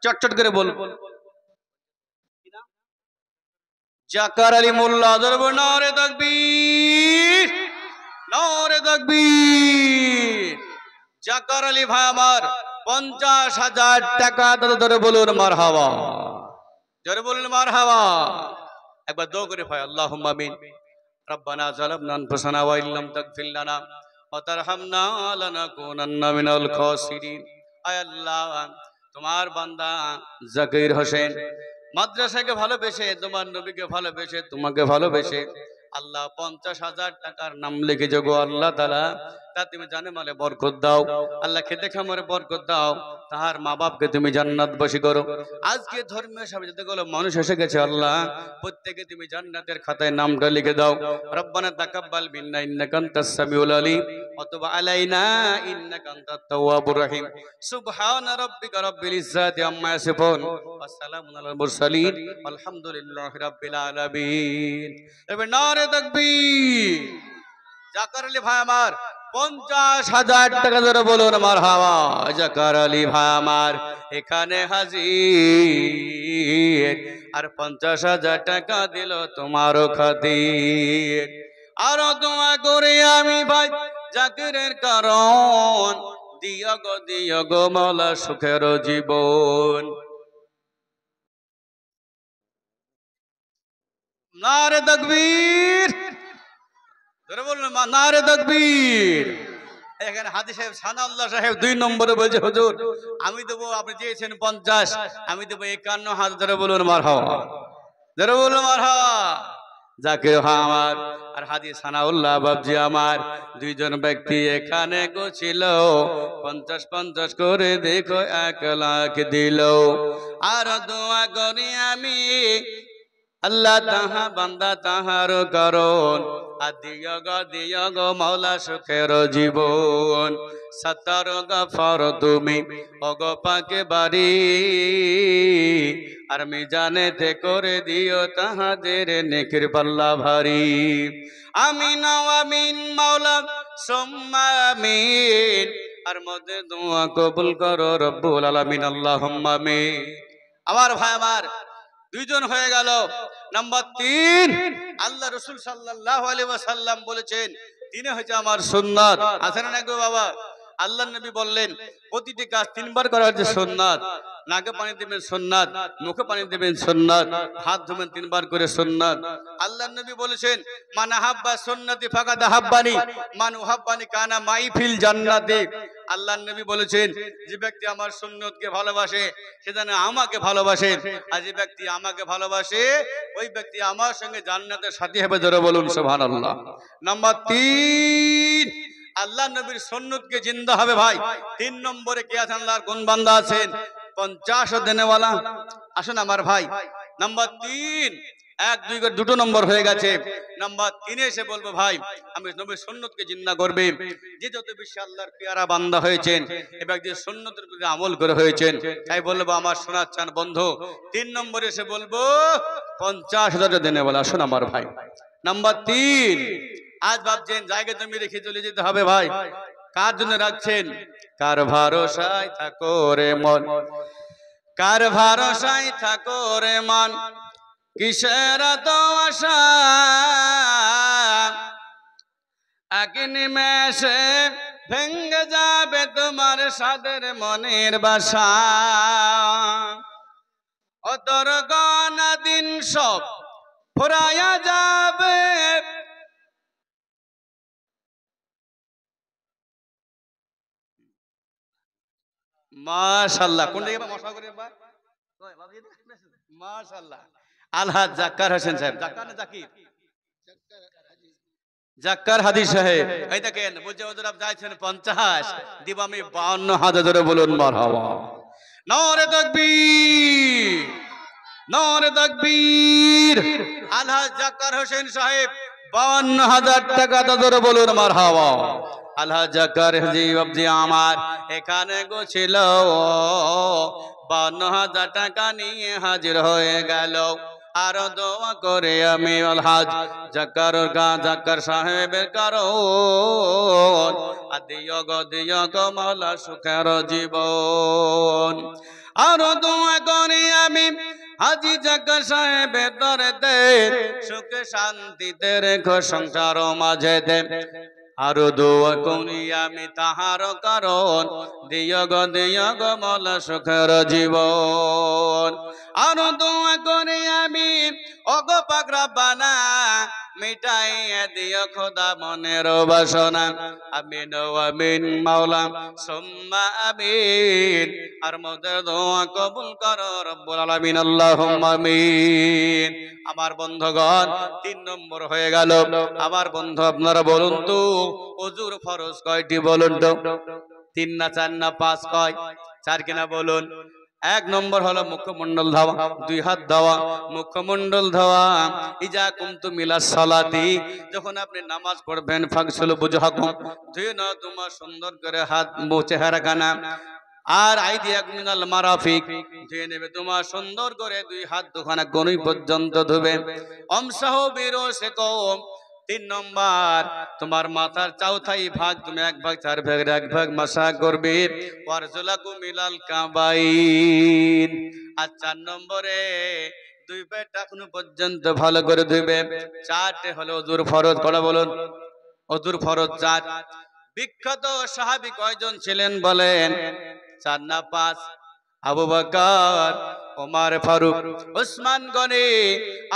চটচট করে বল। জাকার আলী মোল্লা ধরবো, নারে তাকবীর, নারে তাকবীর। জাকার আলী ভাই আমার 50,000 টাকা ধরে বলুন মারহাবা, জোরে বলুন মারহাবা। একবার দোয়া করে ভাই, আল্লাহুম্মা আমিন। রব্বানা যালামনা আনফুসানা ওয়া ইল্লাম তাগফির লানা ওয়া তারহামনা লানাকুনান্না মিনাল খাসিরিন। আয় আল্লাহ, তোমার বান্দা জাকির হোসেন মাদ্রাসাকে ভালোবেসে, তোমার নবীকে ভালোবেসে, তোমাকে ভালোবেসে আল্লাহ 50,000 টাকার নাম লিখেছো গো আল্লাহ তাআলা। তা তুমি জানে মালে বরকত দাও আল্লাহ, খেতে খামারে বরকত দাও, তাহার মা বাপকে তুমি জান্নাতবাসী করো। আজকে ধর্মীয় সভায় যতগুলো মানুষ এসে গেছে আল্লাহ, প্রত্যেকে তুমি জান্নাতের খাতায় নামটা লিখে দাও। রব্বানা তাকাব্বাল মিন্না ইন্নাকা আনতাস সামিউল আলিম ওয়া তুব আলাইনা ইন্নাকা আনতাত তাওয়াবুর রহিম। সুবহানা রাব্বিকা রাব্বিল ইজ্জাতি আম্মা ইয়াসিফুন ওয়া সালামুন আলাল মুরসালিন আলহামদুলিল্লাহি রাব্বিল আলামিন। এবার নারে তাকবীর। জাকার আলী ভাই আমার 50,000 টাকা ধরে বলুন মারহাবা। জাকার আলী ভাই আমার এখানে হাজির, আর 50,000 টাকা দিল তোমারও খাতির। আরো দোয়া করে আমি ভাই জাকিরের কারণ, দিও গো মাওলা সুখের জীবন। নারে তাকবীর, ধরে বলুন নারে তাকবীর। এখানে হাজী সাহেব সানাউল্লাহ সাহেব 2 নম্বরে বলছে, হুজুর আমি দেবো, আপনি চেয়েছেন 50, আমি দেবো 51,000। ধরে বলুন মারহাবা, ধরে বলুন মারহাবা। জাকির আমার আর হাজী সানাউল্লাহ বাবজি আমার দুইজন ব্যক্তি এখানে গোছিল, 50-50 করে দেখো 1 লাখ দিল। আর দোয়া করি আমি আল্লাহ তাহা বান্দা তাহার কারণ, আর দিয় গো মাওলা সুখের জীবন। সত্তর গফর তুমি ওগো পাকে বাড়ি, আর মিজানেতে করে দিও তাহাদের নেকির পাল্লা ভারী। আমিন আমিন মাওলা সুম্মা আমিন, আর মধ্যে দোয়া কবুল করো রব্বুল আলামিন আল্লাহুম্মা আমিন। আমার ভাই আমার 2 জন হয়ে গেল। নাম্বার 3, আল্লাহ রাসূল সাল্লাল্লাহু আলাইহি ওয়াসাল্লাম বলেছেন তিনে হচ্ছে আমার সুন্নাত। আছে না গো বাবা? আল্লাহর নবী বললেন প্রতিটি কাজ 3 বার করা হচ্ছে সুন্নাত। নাকে পানি দিবেন সুন্নাত, মুখে পানি দিবেন সুন্নাত, হাত ধুবেন 3 বার করে সুন্নাত। আল্লাহর নবী বলেছেন মান আহাব্বা সুন্নতি ফাকাদ আহাব্বানি মান উহাব্বানি কানা মাই ফিল জান্নাতি। আল্লাহর নবী বলেছেন যে ব্যক্তি আমার সুন্নতকে ভালোবাসে সে যেন আমাকে ভালোবাসে, আর যে ব্যক্তি আমাকে ভালোবাসে ওই ব্যক্তি আমার সঙ্গে জান্নাতের সাথী হবে। ধরে বলুন সুবহানাল্লাহ। নাম্বার 3, আল্লাহ নবীর সুন্নতকে জিন্দা হবে ভাই। 3 নম্বরে কে আছেন? আল্লাহর কোন বান্দা আছেন 50 দেনেওয়ালা? আসুন আমার ভাই। নাম্বার 3, 1 2 করে 2 নম্বর হয়ে গেছে। নাম্বার 3 এসে বলবো ভাই আমি নবীর সুন্নতকে জিন্দা করবে। যে যত বেশি আল্লাহর পেয়ারা বান্দা হয়েছেন এ ব্যক্তি সুন্নতের প্রতি আমল করে হয়েছেন, তাই বলবো আমার শোনাচ্ছেন বন্ধু। 3 নম্বরে এসে বলবো 50,000 দেনেওয়ালা। আসুন আমার ভাই। নাম্বার 3, আজ ভাবছেন জায়গা জমি রেখে চলে যেতে হবে ভাই, কার জন্য রাখছেন? কার ভরসায় থাকো রে মন, কার ভরসায় থাকো রে মন, কিসের তো আশা, এক নিমেষে ভেঙ্গে যাবে তোমার সাদের মনের বাসা। অতর গানা দিন সব ফুরায়া যাবে, মাশাআল্লাহ। কোন দিকে মশা করে ভাই? মাশাআল্লাহ। আলহাজ জাক্কার হোসেন সাহেব, জাক্কার না জাকির? জাক্কার হাদি সাহেব। এই দেখেন বুঝে ওদের আপ যাইছেন 50, দিব আমি 52,000। ধরে বলুন মারহাবা। নারে তাকবীর, নারে তাকবীর। আলহাজ জাক্কার হোসেন সাহেব 52,000 টাকা। ধরে বলুন মারহাবা। আলহাজ জাক্কার হাজি বাবজি আমার এখানে গোছিল 52,000 টাকা নিয়ে হাজির হয়ে গেল। আর দোয়া করে আমি আলহাজ জাকার সাহেবের কারণ দিয় গো মাওলা সুখের জীবন। আর দোয়া করি আমি হাজি জাকার সাহেবের দরেতে সুখে শান্তিতে রেখো সংসার মাঝে দে। আরো দোয়া করি আমি তাহার কারণ দিয় গো মাওলা সুখের জীবন। আরো দোয়া করি আমি ওগো পাক রব্বানা মিটাইয়া দিও খোদা মনের বাসনা। আমিন আমিন মাওলা সুম্মা আমিন। আর মোদের দোয়া কবুল করো রব্বুল আলামিন আল্লাহুম্মা আমিন। আমার বন্ধুগণ 3 নম্বর হয়ে গেল। আমার বন্ধু আপনারা বলুন তো ওযুর ফরজ কয়টি বলুন তো? 3 না 4 না 5 কয়? 4 কিনা বলুন? 1 নম্বর হলো মুখমণ্ডল ধোয়া, 2 হাত ধোয়া, মুখমণ্ডল ধোয়া। ইজা কুমতু মিলাস সালাতি, যখন আপনি নামাজ পড়বেন ফাগসুলু বুজহাকুম, ধুয়ে নাও তোমার সুন্দর করে হাত চেহারা কানা। আর আইদিয়াকুম মিনাল মারাফিক, ধুয়ে নেবে তোমার সুন্দর করে 2 হাত দুখানা গনুই পর্যন্ত ধুবে। আমসাহু বিরুসিকুম, 3 নম্বর তোমার মাথার চৌথাই ভাগ তুমি 1 ভাগ 4 ভাগের 1 ভাগ মাসা করবে। ওয়ারজুলাকুম মিলাল কাবাইন। আর 4 নম্বরে 2 পেট টাকনু পর্যন্ত ভালো করে ধুবে। 4টে হলো ওযুর ফরজ। কটা বলুন? ওযুর ফরজ 4। বিখ্যাত সাহাবী কয়জন ছিলেন বলেন? 4 না 5? আবু বকর, ওমর ফারুক, উসমান গনি,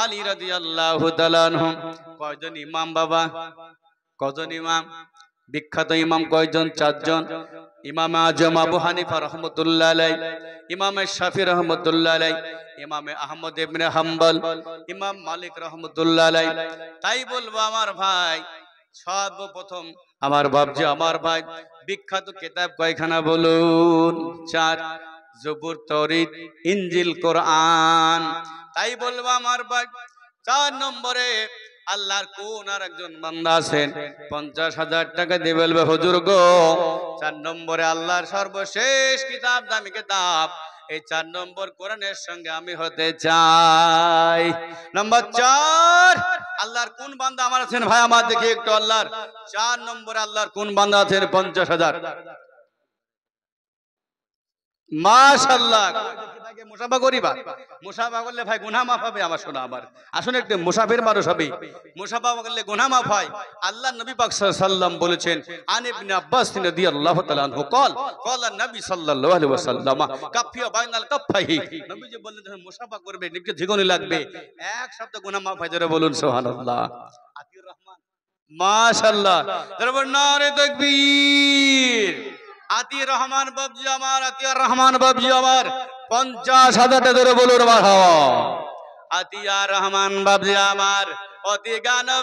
আলী রাদিয়াল্লাহু তাআলা আনহুম। কয়জন ইমাম বাবা? কয়জন ইমাম? বিখ্যাত ইমাম কয়জন? 4 জন। ইমাম আজম আবু হানিফা রাহমাতুল্লাহ আলাইহি, ইমাম শাফি রাহমাতুল্লাহ আলাইহি, ইমাম আহমদ ইবনে হাম্বল, ইমাম মালিক রাহমাতুল্লাহ আলাইহি। তাই বলবো আমার ভাই, সর্বপ্রথম আমার বাপজি আমার ভাই বিখ্যাত কিতাব কয়খানা বলুন? 4। জবুর, তৌরাত, ইনজিল, কোরআন। তাই বলবো আমার ভাই 4 নম্বরে আল্লাহর কোন আর একজন বান্দা আছেন 50,000 টাকা দিয়ে বলবে হুজুর গো 4 নম্বরে আল্লাহর সর্বশেষ কিতাব, দামি কিতাব, এই 4 নম্বর কোরআনের সঙ্গে আমি হতে চাই। নম্বর 4 আল্লাহর কোন বান্দা আমার আছেন ভাই আমার দেখি একটু আল্লাহর 4 নম্বরে আল্লাহর কোন বান্দা আছেন 50,000? মাশাআল্লাহ। মুসাফা করিবা, মুসাফা করলে ভাই গুনাহ মাফ হবে। আমার শোনা আমার আসুন একটু মুসাফির মানুষ হবে, মুসাফা করলে গুনাহ মাফ হয়। আল্লাহ নবী পাক সাল্লাল্লাহু আলাইহি ওয়াসাল্লাম বলেছেন আন ইবনে আব্বাস রাদিয়াল্লাহু তাআলা আনহু قال قال النبي সাল্লাল্লাহু আলাইহি ওয়াসাল্লাম কাফিয়া বাইনাল কাফাহি। নবীজি বললেন যখন মুসাফা করবে নিকে ঝিগনি লাগবে, এক শব্দ গুনাহ মাফ হয়। জোরে বলুন সুবহানাল্লাহ। আতিউর রহমান মাশাআল্লাহ। জোরে বলুন নারে তাকবীর। আতিউর রহমান বাবজি আমার, আতিউর রহমান বাবজি আমার 50,000 টাকা ধরে বলুন মারহাবা। আতিউর রহমান বাবজি আমার অতি গানবান,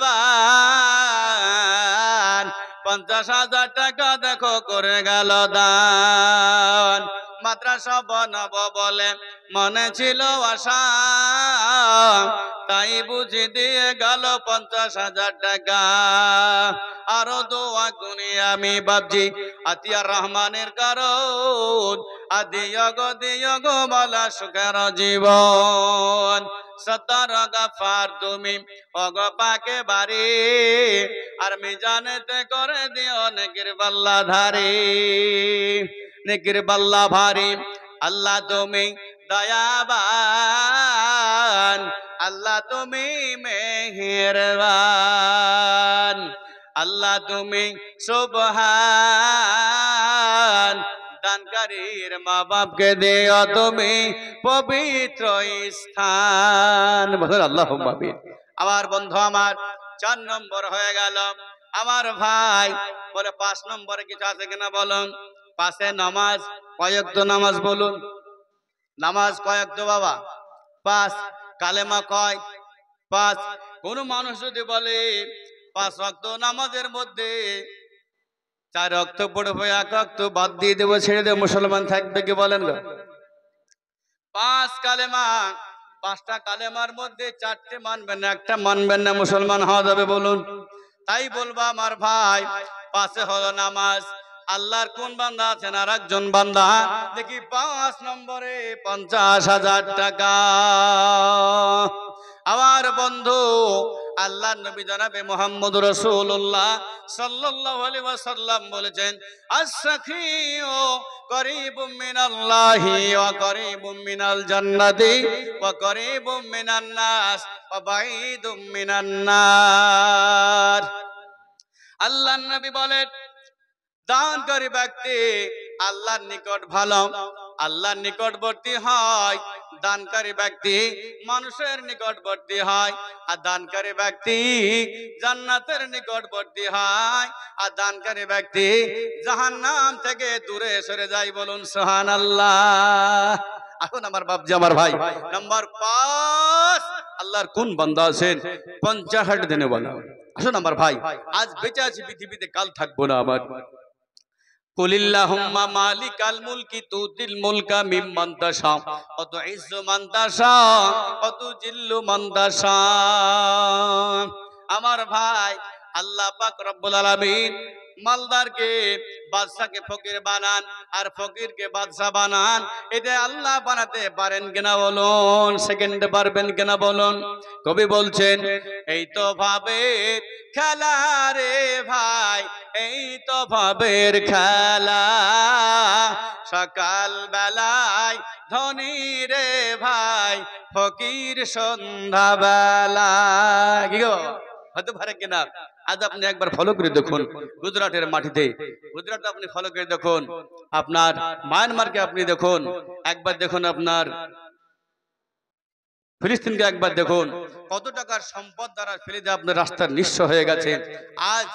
50,000 টাকা দেখো করে গেল দান। মাদ্রাসা বানাবো বলে মনে ছিল আশা, তাই বুঝি দিয়ে গেল 50,000 টাকা। আরো দোয়া করি আমি বাবজি আতিউর রহমানের কারণ, দিয় গো মাওলা সুখের জীবন। সত্তর গফার তুমি ওগো পাকে বাড়ি, আর মিজানেতে করে দিও নেকির পাল্লা ধারি, নেকির পাল্লা ভারী। আল্লাহ তুমি দয়াবান, আল্লাহ তুমি মেহেরবান, আল্লাহ তুমি সুবহান। দানকারীর মা বাপকে দিও তুমি পবিত্র স্থান। আল্লাহুম্মা আমিন। আমার বন্ধু আমার 4 নম্বর হয়ে গেল। আমার ভাই বলে 5 নম্বরে কিছু আছে কিনা বলুন? 5 নামাজ কয়েকটা নামাজ বলুন? নামাজ কয়েকটা বাবা? 5। কালেমা কয়? 5। কোন মানুষ যদি বলে 5 ওয়াক্ত নামাজের মধ্যে 4 ওয়াক্ত পড়বো, 1 ওয়াক্ত বাদ দিয়ে দেবো, ছেড়ে দেবো, মুসলমান থাকবে কি বলেন গো? 5 কালেমা, 5টা কালেমার মধ্যে 4টে মানবেন না, একটা মানবেন না, মুসলমান হওয়া যাবে বলুন? তাই বলবো আমার ভাই 5 হলো নামাজ। আল্লাহর কোন বান্দা আছেন আর একজন বান্দা দেখি 5 নম্বরে 50,000 টাকা। আমার বন্ধু আল্লাহ নবী জনাবে মুহাম্মদ রাসূলুল্লাহ সাল্লাল্লাহু আলাইহি ওয়াসাল্লাম বলেছেন, আস-সাখিয়ু করিবুম মিনাল্লাহি ওয়া করিবুম মিনাল জান্নাতি ওয়া করিবুম মিনান নাস ওয়া বাঈদুম মিনান নার। আল্লাহর নবী বলেন, দানকারী ব্যক্তি আল্লাহর নিকট ভালো, আল্লাহর নিকটবর্তী হয়। দানকারী ব্যক্তি মানুষের নিকটবর্তী হয়, আর দানকারী ব্যক্তি জান্নাতের নিকটবর্তী হয়, আর দানকারী ব্যক্তি জাহান্নাম থেকে দূরে সরে যায়। বলুন সুবহানাল্লাহ। এখন আমার বাপজি আমার ভাই, নাম্বার 5, আল্লাহর কোন বান্দা আছেন 50 দিনে বলা। আসুন আমার ভাই, আজ বেঁচে আছি পৃথিবীতে, কাল থাকবো না। আমার কুলিল্লাহুম্মা মালিকাল মুলকি তুতিল মুলকা মিম্মান তাশা ওয়া তুইজ্জু মান তাশা ওয়া তুজিল্লু মান তাশা। আমার ভাই, আল্লাহ পাক রব্বুল আলামিন মালদারকে বাদশাকে ফকির বানান আর ফকিরকে বাদশা বানান। এটা আল্লাহ বানাতে পারেন কিনা বলুন? সেকেন্ডে পারবেন কিনা বলুন? কবি বলছেন, এই তো ভাবের খেলা রে ভাই, এই তো ভাবের খেলা, সকাল বেলায় ধনী রে ভাই, ফকির সন্ধ্যা বেলা। কি গো, হতে পারে কিনা? আজ আপনি একবার ফলো করে দেখুন গুজরাটের মাটিতে, গুজরাট আপনি ফলো করে দেখুন, আপনার মায়ানমারকে আপনি দেখুন, একবার দেখুন আপনার ফিলিস্তিনকে একবার দেখুন, কত টাকার সম্পদ দ্বারা ফেলে দিয়ে আপনার রাস্তার নিঃস্ব হয়ে গেছে। আজ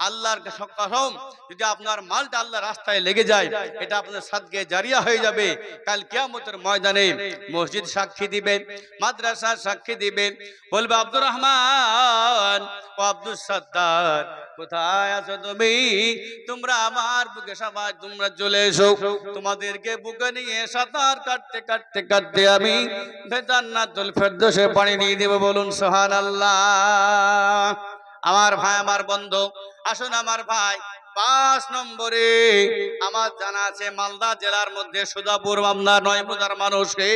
আল্লাহর কসম, যদি আপনার মালটা আল্লাহর রাস্তায় লেগে যায়, এটা আপনার সাদকে জারিয়া হয়ে যাবে। কাল কিয়ামতের ময়দানে মসজিদ সাক্ষী দিবে, মাদ্রাসা সাক্ষী দিবে, বলবে আব্দুর রহমান ও আব্দুল সত্তার, কোথায় আছো তুমি? তোমরা আমার বুকে সবাই তোমরা চলে এসো, তোমাদেরকে বুকে নিয়ে সাঁতার কাটতে কাটতে কাটতে আমি জান্নাতুল ফেরদৌসে পানি নিয়ে দেব। বলুন সুবহানাল্লাহ। আমার ভাই, আমার বন্ধু, আসুন আমার ভাই, 5 নম্বরে আমার জানা আছে মালদা জেলার মধ্যে সুজাপুর মামলা 9 হাজার মানুষকে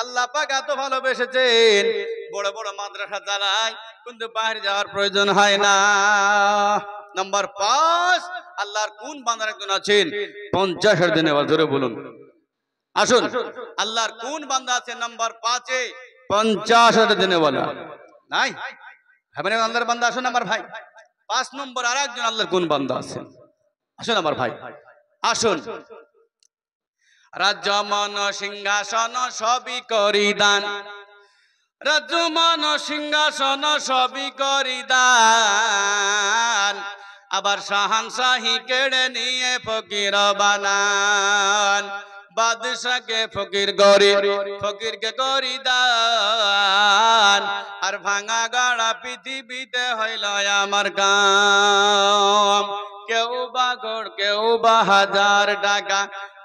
আল্লাহ পাক এত ভালোবেসেছেন, বড় বড় মাদ্রাসা চালায়, কিন্তু বাইরে যাওয়ার প্রয়োজন হয় না। নাম্বার 5, আল্লাহর কোন বান্দার একজন আছেন 50 দিনে? জোরে বলুন। আসুন, আল্লাহর কোন বান্দা আছেন নাম্বার 5-এ 50 দিনে বলা নাই? আল্লাহর বান্দা আসুন আমার ভাই, 5 নম্বর আর একজন আল্লাহর কোন বান্দা আছেন? আসুন আমার ভাই, আসুন। রাজ্য মন সিংহাসন সবই করি দান, রাজ্য মন সিংহাসন সবই করি দান, আবার শাহানশাহী কেড়ে নিয়ে ফকির বানান। বাদশাকে ফকির গরি, ফকিরকে করি দান, আর ভাঙা গাড়া পৃথিবীতে হইল আমার কাম। কেউ বা গড়, কেউ বা 1000 টাকা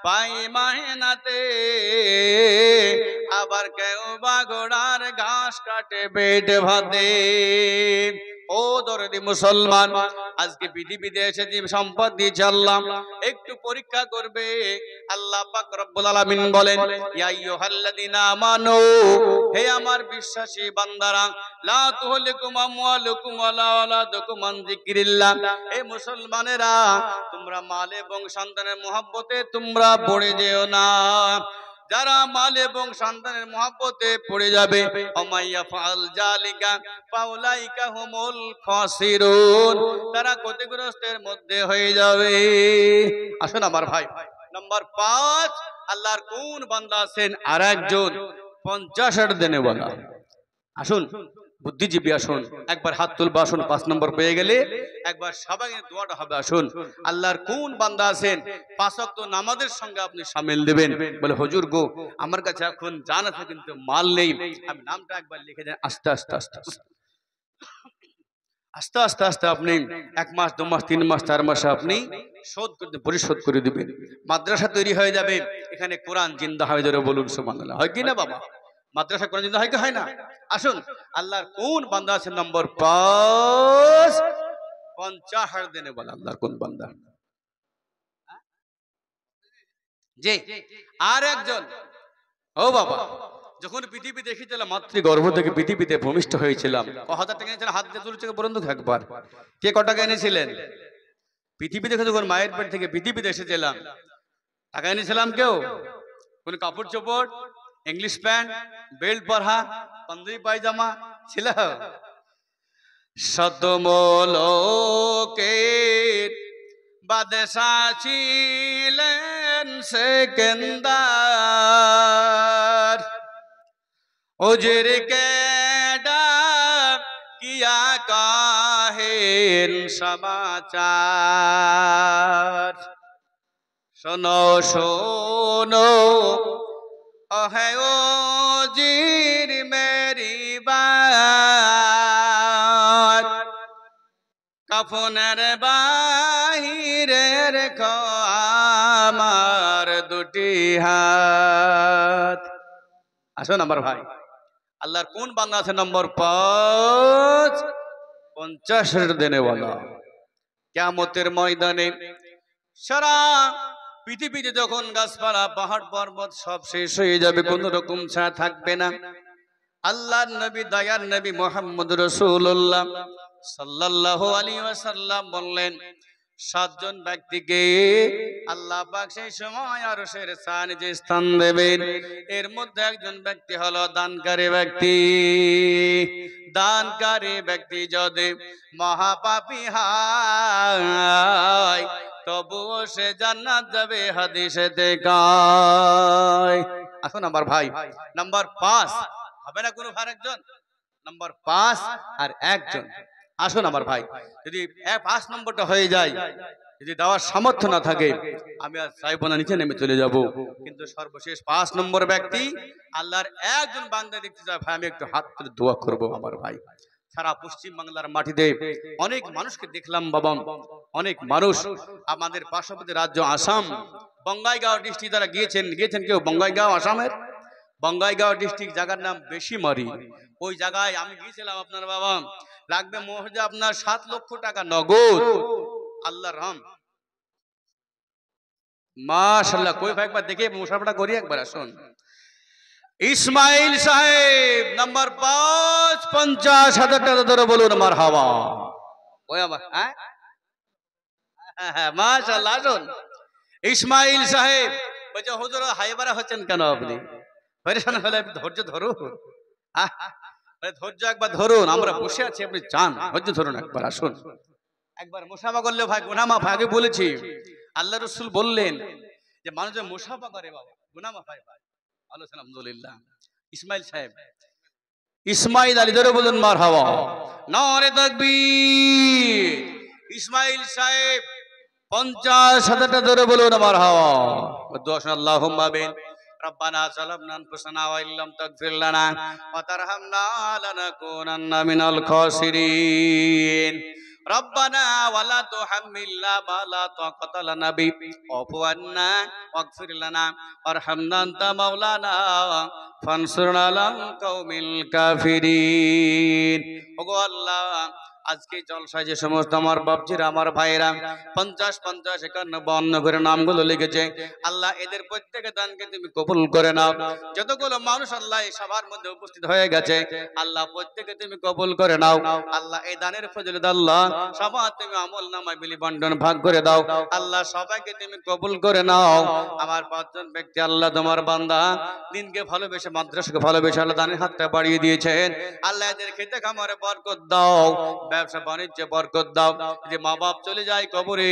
পাই মাহেনাতে, আবার কেউ বা ঘোড়ার ঘাস কাটে পেট ভাতে। ও দরদি মুসলমান, আজকে পৃথিবীতে এসে যে সম্পদ দিয়েছে আল্লাহ, একটু পরীক্ষা করবে। আল্লাহ পাক রব্বুল আলামিন বলেন, ইয়া আইয়ুহাল্লাযিনা আমানু, হে আমার বিশ্বাসী বান্দারা, লা তুহলিকুম আমওয়ালুকুম ওয়ালা আওলাদুকুম আন যিকরিল্লাহ, হে মুসলমানেরা, তোমরা মাল এবং সন্তানের মহব্বতে তোমরা পড়ে যেও না। যারা মাল এবং সন্তানের মহব্বতে পড়ে যাবে, ওমাইয়া ফাল জালিকা ফাউলাইকা হুমুল খাসিরুন, তারা ক্ষতিগ্রস্তের মধ্যে হয়ে যাবে। আসুন আমার ভাই, নাম্বার 5, আল্লাহর কোন বান্দা আছেন আর একজন 50 দিনে বলা? আসুন বুদ্ধিজীবী, আসুন একবার হাত তুলবা। আসুন 5 নম্বর পেয়ে গেলে একবার সবাই দোয়াটা হবে। আসুন, আল্লাহর কোন বান্দা আছেন 5 ওয়াক্ত নামাজের সঙ্গে আপনি শামিল দিবেন? বলে হুজুর গো, আমার কাছে এখন জান আছে কিন্তু মাল নেই, আমি নামটা একবার লিখে দেন। আস্তে আস্তে আস্তে আস্তে আস্তে আস্তে আপনি 1 মাস 2 মাস 3 মাস 4 মাসে আপনি পরিশোধ করে দিবেন। মাদ্রাসা তৈরি হয়ে যাবে, এখানে কোরআন জিন্দা হয়ে যাবে। বলুন সুবহানাল্লাহ। হয় কি না বাবা? মাদ্রাসা কোরআন জিন্দা হয় কি হয় না? আসুন, আল্লাহর কোন বান্দা আছে নম্বর 5, 50 দিনে বলা আল্লাহর কোন বান্দা? জি, আর একজন, ও বাবা, যখন পৃথিবী দেখেছিলাম মাতৃগর্ভ থেকে পৃথিবীতে ভূমিষ্ঠ হয়েছিলাম, 1000 টাকা এনেছিলেন, হাত দিয়ে তুলছে বলুন তো একবার, কে ক টাকা এনেছিলেন? পৃথিবী দেখে যখন মায়ের পেট থেকে পৃথিবীতে এসেছিলাম, টাকা এনেছিলাম কেউ? কোন কাপড় চোপড়, ইংলিশ প্যান্ট, বেল্ট পরহা, পাঞ্জাবি পায়জামা ছিল? শতমলোকের বাদশা ছিলেন সেকেন্দার, উজির কেডা কিয়া কাহেন সমাচার। শোনো শোনো ওহে উজির মেরি বাত, কাফনের বাহিরে রেখো আমার দুটি হাত। আসুন আমার ভাই, আল্লাহর কোন বান্দা আছে নম্বর 5, 50 দেনে ওয়ালা। কিয়ামতের ময়দানে সারা পৃথিবীতে যখন গাছপালা পাহাড় পর্বত সব শেষ হয়ে যাবে, কোন রকম ছায়া থাকবে না, আল্লাহর নবী দয়ার নবী মুহাম্মদ রাসূলুল্লাহ সাল্লাল্লাহু আলাইহি ওয়াসাল্লাম বললেন, 7 জন ব্যক্তিকে আল্লাহ পাক সেই সময় আরশের সানিধ্যে স্থান দেবেন। এর মধ্যে একজন ব্যক্তি হলো দানকারী ব্যক্তি। দানকারী ব্যক্তি যদি মহাপাপী হয় তবুও সে জান্নাত যাবে, হাদিসে দেখায়। আসুন আমার ভাই, নাম্বার 5 হবে না কোনো ভার একজন, নাম্বার 5 আর একজন। আসুন আমার ভাই, যদি 5 নম্বরটা হয়ে যায়, যদি দেওয়ার সামর্থ্য না থাকে আমি আর চাইবো না, নিচে নেমে চলে যাব। কিন্তু সর্বশেষ 5 নম্বর ব্যক্তি আল্লাহর একজন বান্দা দেখতে যায়, ভাই আমি একটু হাত তুলে দোয়া করব আমার ভাই। সারা পশ্চিম বাংলার মাটিতে অনেক মানুষকে দেখলাম বাবা, অনেক মানুষ আমাদের পার্শ্ববর্তী রাজ্য আসাম বঙ্গাইগাঁও ডিস্ট্রিক্ট যারা গিয়েছেন কেউ বঙ্গাইগাঁও, আসামের বঙ্গাইগাঁও ডিস্ট্রিক্ট, জায়গার নাম বেশিমারি। ওই জায়গায় আমি গিয়েছিলাম আপনার বাবা, লাগবে মহজে আপনার 7 লক্ষ টাকা নগদ। আল্লাহ রাম মাশাআল্লাহ, কই ভাই একবার দেখে মুসাফাটা করি একবার। আসুন ইসমাইল সাহেব নাম্বার 5, 50,000 টাকা ধরে বলুন মারহাবা। ওই আমার হ্যাঁ মাশাআল্লাহ। আসুন ইসমাইল সাহেব বলছে, হুজুর হাইবারা হচ্ছেন কেন আপনি? পরেশান হলে ধৈর্য ধরুন, ধৈর্য একবার ধরুন, আমরা বসে আছি, আপনি চান ধৈর্য ধরুন একবার। আসুন একবার মুসাফা করলে ভাই গুনাহ মাফ। আগে বলেছি আল্লাহ রাসূল বললেন যে মানুষ যে মুসাফা করে বাবা গুনাহ মাফ হয়। ভাই ভালো আছেন? আলহামদুলিল্লাহ। ইসমাইল সাহেব, ইসমাইল আলী ধরে বলুন মারহাবা, নারে তাকবীর। ইসমাইল সাহেব 50,000 টাকা ধরে বলুন মারহাবা। দোয়া শুনুন, আল্লাহুম্মা আমিন। রব্বানা যালামনা আনফুসানা ওয়া ইল্লাম তাগফির লানা ওয়া তারহামনা লানাকুনান্না মিনাল খাসিরিন। রব্বানা ওয়ালা তুহাম্মিলনা মা লা তাকাতা লানা বিহি ওয়াফু আন্না ওয়াগফির লানা ওয়ারহামনা আনতা মাওলানা ফানসুরনা আলাল কওমিল কাফিরিন। ওগো আল্লাহ, আজকে জলসায় যে সমস্ত আমার বাপজিরা আমার ভাইরা 50, 50, 51, 52 করে নামগুলো লিখেছে, আল্লাহ এদের প্রত্যেকের দানকে তুমি কবুল করে নাও। যতগুলো মানুষ আল্লাহ এই সবার মধ্যে উপস্থিত হয়ে গেছে, আল্লাহ প্রত্যেকে তুমি কবুল করে নাও। আল্লাহ এই দানের ফজিলত আল্লাহ সবার তুমি আমল নামায় বিলি বন্টন ভাগ করে দাও। আল্লাহ সবাইকে তুমি কবুল করে নাও। আমার 5 জন ব্যক্তি আল্লাহ তোমার বান্দা, দিনকে ভালোবেসে মাদ্রাসাকে ভালোবেসে আল্লাহ দানের হাতটা বাড়িয়ে দিয়েছেন। আল্লাহ এদের খেতে খামারে বরকত দাও, ব্যবসা বাণিজ্যে বরকত দাও। যে মা বাপ চলে যায় কবরে,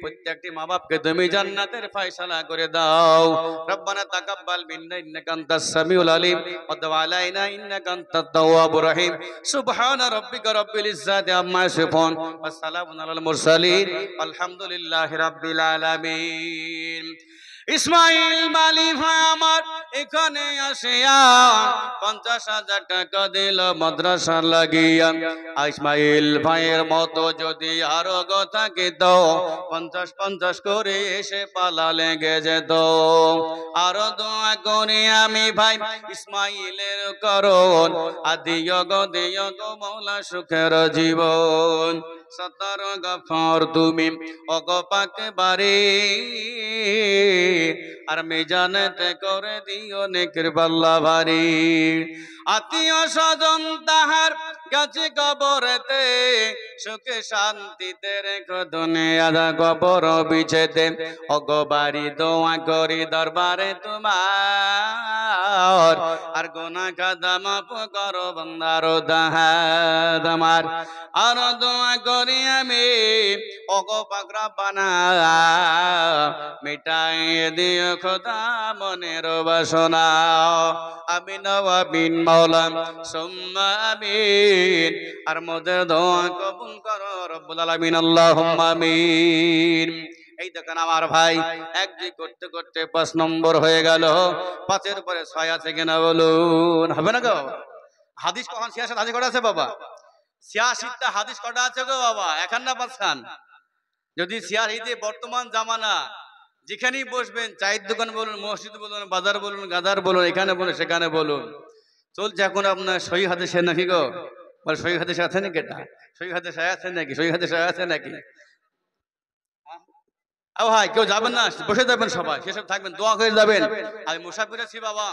প্রত্যেকটি মা বাপকে তুমি জান্নাতের ফয়সালা করে দাও। রব্বানা তাকাব্বাল মিন্না ইন্নাকা আনতাস সামিউল আলিম ওয়া তুব আলাইনা ইন্নাকা আনতাত তাওয়াবুর রহিম। সুবহানা রাব্বিকা রাব্বিল ইজ্জাতি আম্মা ইয়াসিফুন ওয়া সালামুন আলাল মুরসালিন আলহামদুলিল্লাহি রাব্বিল আলামিন। ইসমাইল মালি ভাই আমার এখানে আসিয়া 50,000 টাকা দিল মাদ্রাসা লাগিয়া। ইসমাইল ভাইয়ের মতো যদি আরো গো থাকে তো 50, 50 করে এসে পালা লেগে যেত। আরো দোয়া করি আমি ভাই ইসমাইলের করুন, আদিয় গো দিয় গো মৌলা সুখের জীবন। সত্তর গফর তুমি ওগো পাক বারে আর মিজানেতে করে দিও নেকের পাল্লা ভারী আত্মীয় স্বজন তাহার কাছে কবরেতে সুখে শান্তিতে রেখো দুনিয়ার কবর বিছেতে ওগো বাড়ি দোয়া করি দরবারে তোমার আর গুনাহ খাতা মাফ করো বান্দার দাহাদ আমার আর দোয়া করি আমি ওগো পাক রব্বানা মিটাই দিও খোদা মনের বাসনা আমিন আমিন মাওলা সুম্মা আমিন আর মোদের দোয়া কবুল করো রব্বুল আলামিন আল্লাহুম্মা আমিন এই দেখেন আমার ভাই এক দুই করতে করতে 5 নম্বর হয়ে গেল 5 এর পরে 6 আছে কিনা বলুন হবে না গো হাদিস কখন 66 হাদিস কটা আছে বাবা 86টা হাদিস কটা আছে গো বাবা এখন না পাচ্ছেন যদি 86 বর্তমান জামানা যেখানেই বসবেন চায়ের দোকান বলুন মসজিদ বলুন বাজার বলুন গাদার বলুন এখানে বলুন সেখানে বলুন চলছে এখন আপনার সহি হাদিসে নাকি গো বলে সহি হাদিসে আছে নাকি এটা সহি হাদিসে আছে নাকি সহি হাদিসে আছে নাকি ও ভাই কেউ যাবেন না বসে যাবেন সবাই সেসব থাকবেন দোয়া করে যাবেন আমি মুসাফির আছি বাবা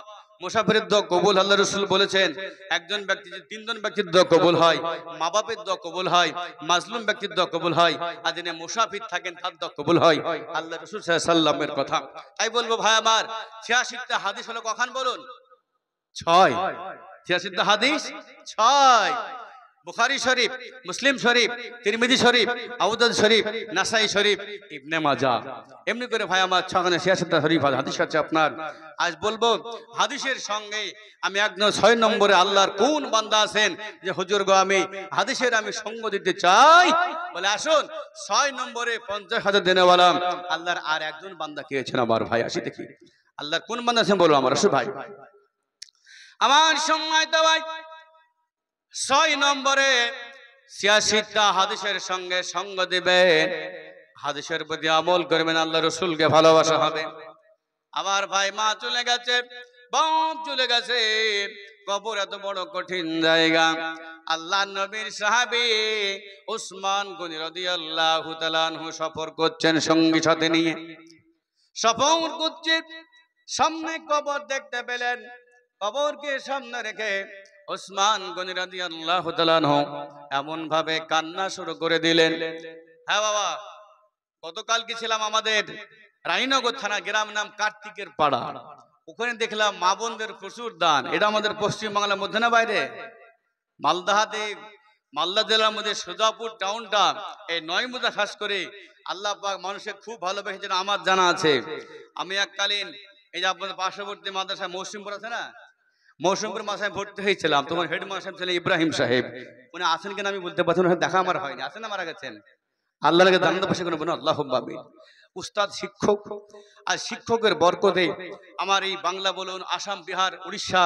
মুসাফিরের দোয়া কবুল আল্লাহ রাসূল বলেছেন একজন ব্যক্তি যদি তিনজন ব্যক্তির দোয়া কবুল হয় মা বাপের দোয়া কবুল হয় মাজলুম ব্যক্তির দোয়া কবুল হয় আর যিনি মুসাফির থাকেন তার দোয়া কবুল হয় আল্লাহ রাসূল সাল্লাল্লাহু আলাইহি সাল্লামের কথা তাই বলবো ভাই আমার 86টা হাদিস হলো কখন বলুন 6 86টা হাদিস 6 বুখারী শরীফ মুসলিম শরীফ তিরমিজি শরীফ আবু দাউদ শরীফ নাসাই শরীফ ইবনে মাজাহ এমনি করে ভাই আমার 86টা শরীফ হাদিস আছে আপনার আজ বলবো হাদিসের সঙ্গে আমি একদম 6 নম্বরে আল্লাহর কোন বান্দা আছেন যে হুজুর গো আমি হাদিসের আমি সঙ্গ দিতে চাই বলে আসুন 6 নম্বরে 50,000 দেনেওয়ালা আল্লাহর আর একজন বান্দা কে আছেন আমার ভাই আসি দেখি আল্লাহর কোন বান্দা আছেন বলো আমার আসো ভাই আমার সময় তো ভাই 6 নম্বরে 86টা হাদিসের সঙ্গে সঙ্গ দিবেন হাদিসের প্রতি আমল করবেন আল্লাহ রাসূলকে ভালোবাসা হবে আমার ভাই মা চলে গেছে বাপ চলে গেছে কবর এত বড় কঠিন জায়গা আল্লাহর নবীর সাহাবী উসমান গনি রাদিয়াল্লাহু তাআলা আনহু সফর করছেন সঙ্গী সাথে নিয়ে সফর করছে সামনে কবর দেখতে পেলেন কবরকে সামনে রেখে উসমান গনি রাদিয়াল্লাহু তাআলা আনহু এমন ভাবে কান্না শুরু করে দিলেন হ্যাঁ বাবা গতকাল কি ছিলাম আমাদের রানীনগর থানা গ্রাম নাম কার্তিকের পাড়া ওখানে দেখলাম মা বোনদের প্রচুর দান এটা আমাদের পশ্চিম বাংলার মধ্যে না বাইরে মালদাহাতে মালদা জেলার মধ্যে সুজাপুর টাউনটা এই 9 মুজা খাস করে আল্লাহ পাক মানুষের খুব ভালোবেসেছেন আমার জানা আছে আমি এককালীন এই যে আপনাদের পার্শ্ববর্তী মাদ্রাসা মৌসুমপুর আছে না মৌসুমপুর মাদ্রাসায় ভর্তি হয়েছিলাম তোমার হেডমাস্টার ছিলেন ইব্রাহিম সাহেব উনি আছেন কিনা আমি বলতে পারছি না দেখা আমার হয়নি আছেন না মারা গেছেন আল্লাহর কাছে জান্নাত বসে কোনো বলুন আল্লাহুম্মা আমিন উস্তাদ শিক্ষক আর শিক্ষকের বরকতে আমার এই বাংলা বলুন আসাম বিহার উড়িষ্যা